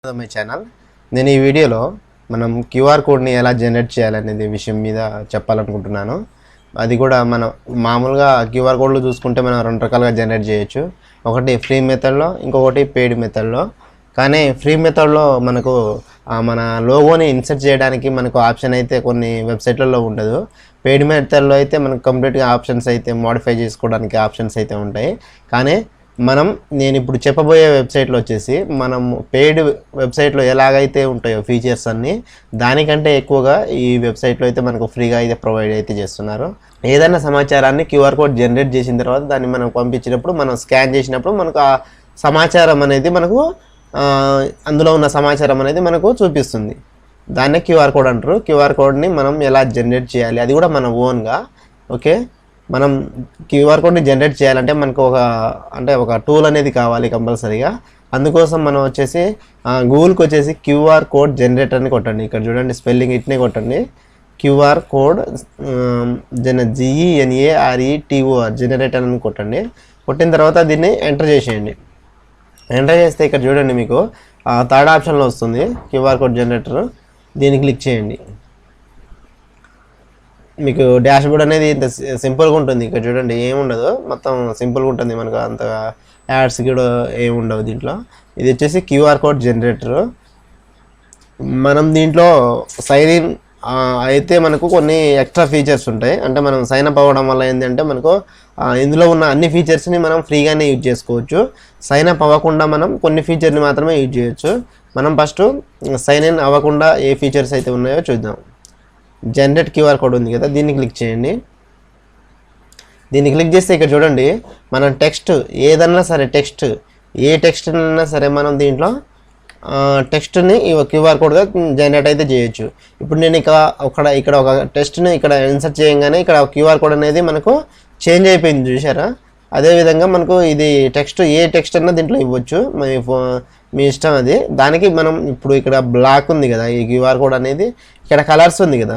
My channel. నేను ఈ వీడియోలో మనం క్యూఆర్ కోడ్ని ఎలా జనరేట్ చేయాలనేది విషయం మీద చెప్పాలనుకుంటున్నాను. అది కూడా మనం మామూలుగా క్యూఆర్ కోడ్లు చూసుకుంటే మనం రెండు రకాలుగా జనరేట్ చేయొచ్చు. ఒకటి ఫ్రీ మెథడ్లో, ఇంకొకటి పెయిడ్ మెథడ్లో. కానీ ఫ్రీ మెథడ్లో మనకు మన లోగోని ఇన్సర్ట్ చేయడానికి మనకు ఆప్షన్ అయితే కొన్ని వెబ్సైట్లలో ఉండదు. పెయిడ్ మెథడ్లో అయితే మనకు కంప్లీట్గా ఆప్షన్స్ అయితే మోడిఫై చేసుకోవడానికి ఆప్షన్స్ అయితే ఉంటాయి. కానీ నేను ఇప్పుడు చెప్పబోయే వెబ్సైట్లో వచ్చేసి మనం పెయిడ్ వెబ్సైట్లో ఎలాగైతే ఉంటాయో ఫీచర్స్ అన్నీ దానికంటే ఎక్కువగా ఈ వెబ్సైట్లో అయితే మనకు ఫ్రీగా అయితే ప్రొవైడ్ అయితే చేస్తున్నారు. ఏదైనా సమాచారాన్ని క్యూఆర్ కోడ్ జనరేట్ చేసిన తర్వాత దాన్ని మనం పంపించినప్పుడు, మనం స్కాన్ చేసినప్పుడు మనకు ఆ సమాచారం అనేది మనకు అందులో ఉన్న సమాచారం అనేది మనకు చూపిస్తుంది. దాన్నే క్యూఆర్ కోడ్ అంటారు. క్యూఆర్ కోడ్ని మనం ఎలా జనరేట్ చేయాలి, అది కూడా మన ఓన్గా. ఓకే, మనం క్యూఆర్ కోడ్ని జనరేట్ చేయాలంటే మనకు ఒక టూల్ అనేది కావాలి కంపల్సరీగా. అందుకోసం మనం వచ్చేసి గూగుల్కి వచ్చేసి క్యూఆర్ కోడ్ జనరేటర్ అని కొట్టండి. ఇక్కడ చూడండి, స్పెల్లింగ్ ఇట్నే కొట్టండి, క్యూఆర్ కోడ్ GENARETOR జనరేటర్ అని కొట్టండి. కొట్టిన తర్వాత దీన్ని ఎంటర్ చేసేయండి. ఎంటర్ చేస్తే ఇక్కడ చూడండి, మీకు థర్డ్ ఆప్షన్లో వస్తుంది క్యూఆర్ కోడ్ జనరేటర్. దీన్ని క్లిక్ చేయండి. మీకు డాష్ బోర్డ్ అనేది ఇంత సింపుల్గా ఉంటుంది. ఇక్కడ చూడండి, ఏముండదు, మొత్తం సింపుల్గా ఉంటుంది. మనకు అంత యాడ్స్ కూడా ఏముండవు దీంట్లో. ఇది వచ్చేసి క్యూఆర్ కోడ్ జనరేటర్. మనం దీంట్లో సైన్ ఇన్ అయితే మనకు కొన్ని ఎక్స్ట్రా ఫీచర్స్ ఉంటాయి. అంటే మనం సైన్ అప్ అవ్వడం వల్ల ఏంటంటే మనకు ఇందులో ఉన్న అన్ని ఫీచర్స్ని మనం ఫ్రీగానే యూజ్ చేసుకోవచ్చు. సైన్ అప్ అవ్వకుండా మనం కొన్ని ఫీచర్ని మాత్రమే యూజ్ చేయొచ్చు. మనం ఫస్ట్ సైన్ ఇన్ అవ్వకుండా ఏ ఫీచర్స్ అయితే ఉన్నాయో చూద్దాం. జనరేట్ క్యూఆర్ కోడ్ ఉంది కదా, దీన్ని క్లిక్ చేయండి. దీన్ని క్లిక్ చేస్తే ఇక్కడ చూడండి, మనం టెక్స్ట్ ఏదన్నా సరే, ఏ టెక్స్ట్ అయినా సరే మనం దీంట్లో టెక్స్ట్ని క్యూఆర్ కోడ్గా జనరేట్ అయితే చేయొచ్చు. ఇప్పుడు నేను ఇక్కడ ఒక టెక్స్ట్ని ఇక్కడ ఇన్సర్ట్ చేయగానే ఇక్కడ క్యూఆర్ కోడ్ అనేది మనకు చేంజ్ అయిపోయింది, చూసారా? అదేవిధంగా మనకు ఇది ఏ టెక్స్ట్ అన్నా దీంట్లో ఇవ్వచ్చు, మీ ఇష్టం అది. దానికి మనం ఇప్పుడు ఇక్కడ బ్లాక్ ఉంది కదా, ఈ క్యూఆర్ కోడ్ అనేది, ఇక్కడ కలర్స్ ఉంది కదా,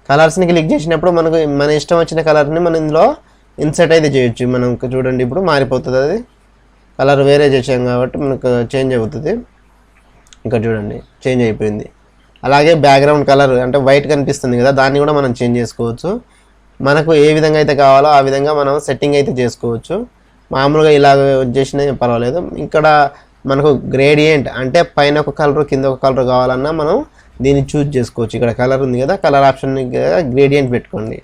కలర్స్ని క్లిక్ చేసినప్పుడు మనకు మన ఇష్టం వచ్చిన కలర్ని మనం ఇందులో ఇన్సర్ట్ అయితే చేయొచ్చు. మనం చూడండి, ఇప్పుడు మారిపోతుంది, అది కలర్ వేరే చేసాం కాబట్టి మనకు చేంజ్ అవుతుంది. ఇంకా చూడండి, చేంజ్ అయిపోయింది. అలాగే బ్యాక్గ్రౌండ్ కలర్ అంటే వైట్ కనిపిస్తుంది కదా, దాన్ని కూడా మనం చేంజ్ చేసుకోవచ్చు. మనకు ఏ విధంగా అయితే కావాలో ఆ విధంగా మనం సెట్టింగ్ అయితే చేసుకోవచ్చు. మామూలుగా ఇలా చేసినా పర్వాలేదు. ఇక్కడ మనకు గ్రేడియంట్ అంటే పైన ఒక కలర్ కింద ఒక కలర్ కావాలన్నా మనం దీన్ని చూజ్ చేసుకోవచ్చు. ఇక్కడ కలర్ ఉంది కదా, కలర్ ఆప్షన్ గ్రేడియంట్ పెట్టుకోండి.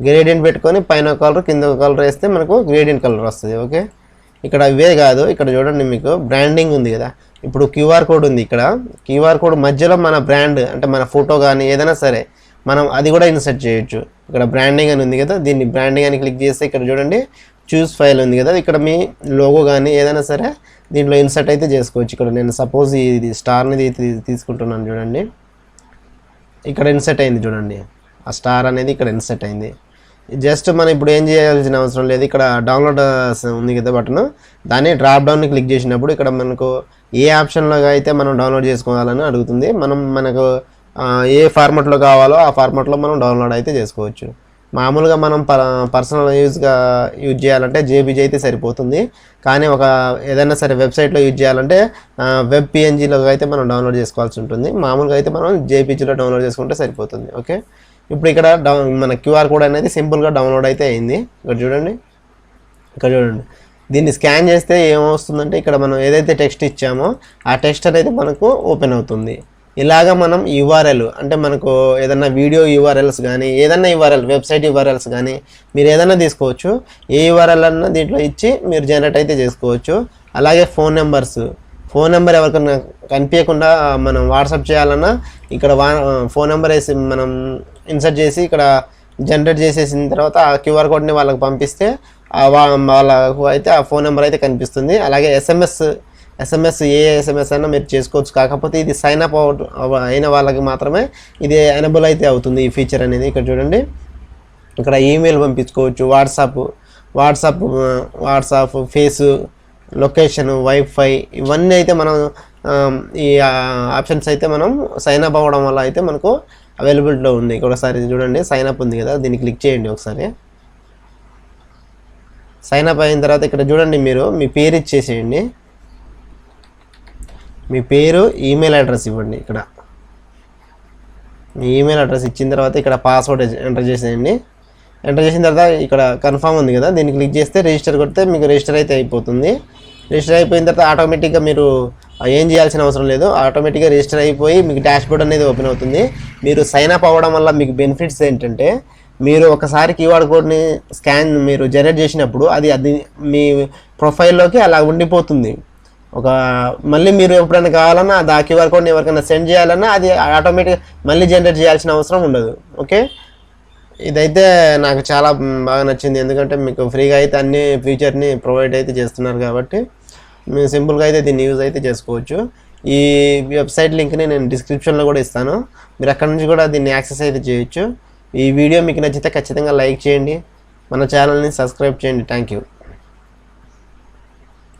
గ్రేడియంట్ పెట్టుకొని పైన ఒక కలర్ కింద ఒక కలర్ వేస్తే మనకు గ్రేడియంట్ కలర్ వస్తుంది. ఓకే, ఇక్కడ అవే కాదు, ఇక్కడ చూడండి, మీకు బ్రాండింగ్ ఉంది కదా, ఇప్పుడు క్యూఆర్ కోడ్ ఉంది. ఇక్కడ క్యూఆర్ కోడ్ మధ్యలో మన బ్రాండ్ అంటే మన ఫోటో కానీ ఏదైనా సరే మనం అది కూడా ఇన్సర్ట్ చేయొచ్చు. ఇక్కడ బ్రాండింగ్ అని ఉంది కదా, దీన్ని బ్రాండింగ్ అని క్లిక్ చేస్తే ఇక్కడ చూడండి చూస్ ఫైల్ ఉంది కదా, ఇక్కడ మీ లోగో కానీ ఏదైనా సరే దీంట్లో ఇన్సర్ట్ అయితే చేసుకోవచ్చు. ఇక్కడ నేను సపోజ్ ఇది స్టార్ని తీసుకుంటున్నాను, చూడండి ఇక్కడ ఇన్సర్ట్ అయింది. చూడండి, ఆ స్టార్ అనేది ఇక్కడ ఇన్సర్ట్ అయింది. జస్ట్ మనం ఇప్పుడు ఏం చేయాల్సిన అవసరం లేదు. ఇక్కడ డౌన్లోడ్ ఉంది కదా బటన్, దాన్ని డ్రాప్ డౌన్ని క్లిక్ చేసినప్పుడు ఇక్కడ మనకు ఏ ఆప్షన్లో అయితే మనం డౌన్లోడ్ చేసుకోవాలని అడుగుతుంది. మనకు ఏ ఫార్మాట్లో కావాలో ఆ ఫార్మాట్లో మనం డౌన్లోడ్ అయితే చేసుకోవచ్చు. మామూలుగా మనం పర్సనల్ యూజ్ చేయాలంటే జేపీజీ అయితే సరిపోతుంది. కానీ ఏదైనా సరే వెబ్సైట్లో యూజ్ చేయాలంటే వెబ్ PNGలో అయితే మనం డౌన్లోడ్ చేసుకోవాల్సి ఉంటుంది. మామూలుగా అయితే మనం జేపీజీలో డౌన్లోడ్ చేసుకుంటే సరిపోతుంది. ఓకే, ఇప్పుడు ఇక్కడ మన క్యూఆర్ కోడ్ అనేది సింపుల్గా డౌన్లోడ్ అయితే అయింది. ఇక్కడ చూడండి, దీన్ని స్కాన్ చేస్తే ఏమొస్తుందంటే ఇక్కడ మనం ఏదైతే టెక్స్ట్ ఇచ్చామో ఆ టెక్స్ట్ అనేది మనకు ఓపెన్ అవుతుంది. ఇలాగా మనం URL అంటే మనకు ఏదైనా వీడియో URLs కానీ ఏదైనా వెబ్సైట్ URLs కానీ మీరు ఏదైనా తీసుకోవచ్చు. ఏ URL అన్నా దీంట్లో ఇచ్చి మీరు జనరేట్ అయితే చేసుకోవచ్చు. అలాగే ఫోన్ నెంబర్ ఎవరికైనా కనిపించకుండా మనం వాట్సాప్ చేయాలన్నా ఇక్కడ ఫోన్ నెంబర్ వేసి మనం ఇన్సర్ట్ చేసి ఇక్కడ జనరేట్ చేసేసిన తర్వాత ఆ క్యూఆర్ కోడ్ని వాళ్ళకి పంపిస్తే వాళ్ళకు అయితే ఆ ఫోన్ నెంబర్ అయితే కనిపిస్తుంది. అలాగే ఎస్ఎంఎస్ ఏ ఎస్ఎంఎస్ అయినా మీరు చేసుకోవచ్చు. కాకపోతే ఇది సైన్ అప్ అయిన వాళ్ళకి మాత్రమే ఇది ఎనేబుల్ అయితే అవుతుంది ఈ ఫీచర్ అనేది. ఇక్కడ చూడండి, ఇక్కడ ఈమెయిల్ పంపించుకోవచ్చు, వాట్సాప్, ఫేస్, లొకేషన్, వైఫై, ఇవన్నీ అయితే మనం ఈ ఆప్షన్స్ అయితే మనం సైన్ అప్ అవ్వడం వల్ల అయితే మనకు అవైలబిలిటీలో ఉంది. ఒకసారి చూడండి, సైన్ అప్ ఉంది కదా, దీన్ని క్లిక్ చేయండి. ఒకసారి సైన్ అప్ అయిన తర్వాత ఇక్కడ చూడండి, మీరు మీ పేరు ఇచ్చేసేయండి. మీ పేరు ఈమెయిల్ అడ్రస్ ఇవ్వండి. ఇక్కడ మీ ఈమెయిల్ అడ్రస్ ఇచ్చిన తర్వాత ఇక్కడ పాస్వర్డ్ ఎంటర్ చేసేయండి. ఎంటర్ చేసిన తర్వాత ఇక్కడ కన్ఫర్మ్ ఉంది కదా, దీన్ని క్లిక్ చేస్తే రిజిస్టర్ కొడితే మీకు రిజిస్టర్ అయితే అయిపోతుంది. రిజిస్టర్ అయిపోయిన తర్వాత ఆటోమేటిక్గా మీరు ఏం చేయాల్సిన అవసరం లేదు, ఆటోమేటిక్గా రిజిస్టర్ అయిపోయి మీకు డాష్బోర్డ్ అనేది ఓపెన్ అవుతుంది. మీరు సైన్ అప్ అవ్వడం వల్ల మీకు బెనిఫిట్స్ ఏంటంటే, మీరు ఒకసారి క్యూఆర్ కోడ్ని మీరు జనరేట్ చేసినప్పుడు అది మీ ప్రొఫైల్లోకి అలా ఉండిపోతుంది. మళ్ళీ మీరు ఎప్పుడైనా కావాలన్నా ఆ క్యూఆర్ కోడ్ని ఎవరికైనా సెండ్ చేయాలన్నా అది ఆటోమేటిక్గా మళ్ళీ జనరేట్ చేయాల్సిన అవసరం ఉండదు. ఓకే, ఇదైతే నాకు చాలా బాగా నచ్చింది, ఎందుకంటే మీకు ఫ్రీగా అయితే అన్ని ఫీచర్ని ప్రొవైడ్ అయితే చేస్తున్నారు కాబట్టి మీరు సింపుల్గా అయితే దీన్ని యూజ్ అయితే చేసుకోవచ్చు. ఈ వెబ్సైట్ లింక్ని నేను డిస్క్రిప్షన్లో కూడా ఇస్తాను, మీరు అక్కడ నుంచి కూడా దీన్ని యాక్సెస్ అయితే చేయొచ్చు. ఈ వీడియో మీకు నచ్చితే ఖచ్చితంగా లైక్ చేయండి, మన ఛానల్ని సబ్స్క్రైబ్ చేయండి. Thank you.